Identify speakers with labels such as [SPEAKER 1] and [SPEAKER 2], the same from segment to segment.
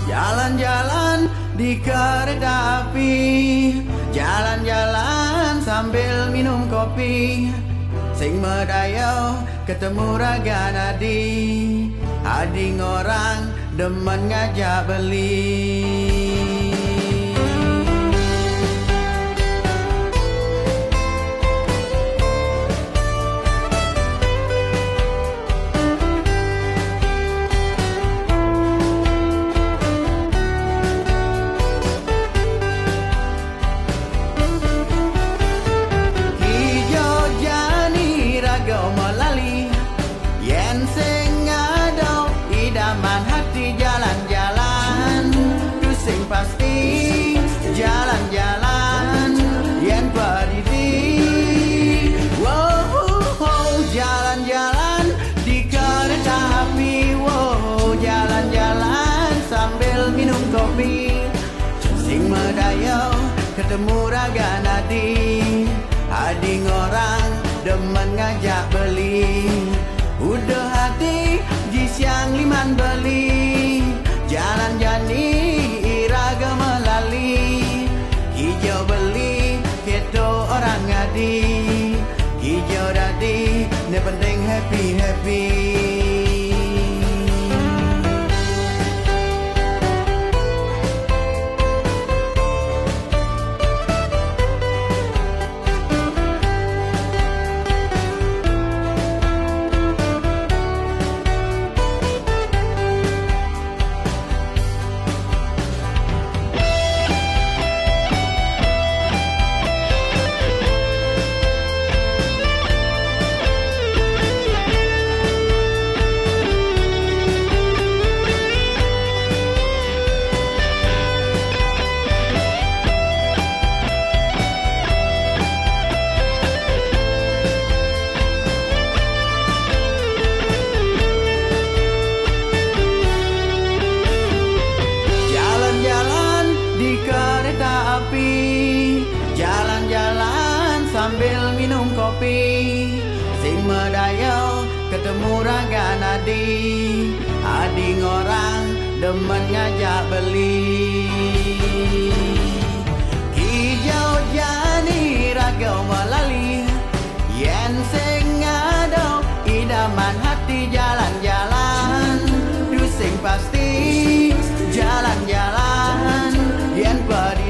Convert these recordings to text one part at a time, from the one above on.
[SPEAKER 1] Jalan-jalan di kereta api, jalan-jalan sambil minum kopi. Sing medayau ketemu raga nadi, ading orang demen ngajak beli. Jalan-jalan yen berdiri, wow, jalan-jalan di kereta api, wow, jalan-jalan sambil minum kopi. Sing medayau ketemu raga nadi, ading orang demen ngajak beli. Udah hati di siang liman beli, jalan jani iraga melali. Hijau beli keto orang ngadi, hijau dadi ne penting happy-happy. Jalan-jalan sambil minum kopi, sing medayau ketemu raga nadi, ading orang demen ngajak beli. Hijau jani raga melali, yen sing adau idaman hati. Jalan-jalan du sing pasti, jalan-jalan yen berdiri.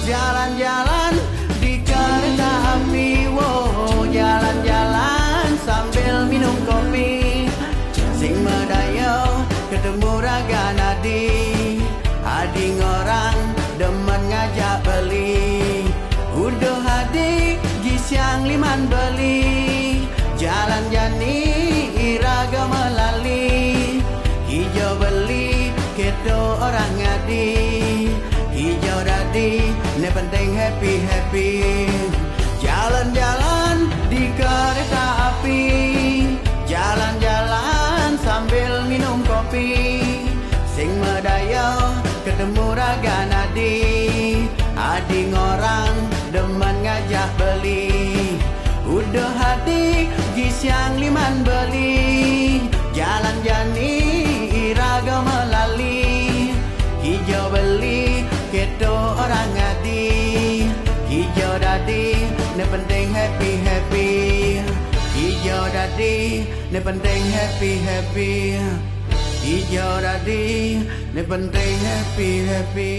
[SPEAKER 1] Jalan-jalan di kereta api, wow, jalan-jalan sambil minum kopi. Sing medayau ketemu raga nadi, ading orang demen ngajak beli. Udah hadi di siang liman beli, jalan jani iraga melali. Hijau beli keto orang ngadi, hijau dadi ne penting happy-happy. Jalan-jalan di kereta api, jalan-jalan sambil minum kopi. Sing medayau ketemu raga nadi, ading orang demen ngajak beli. Udah hati di siang liman beli, jalan jani iraga melali. Hijau beli keto orang ngadi, hijau dadi ne penting happy-happy. Hijau dadi ne penting happy-happy. Hijau dadi ne penting happy-happy.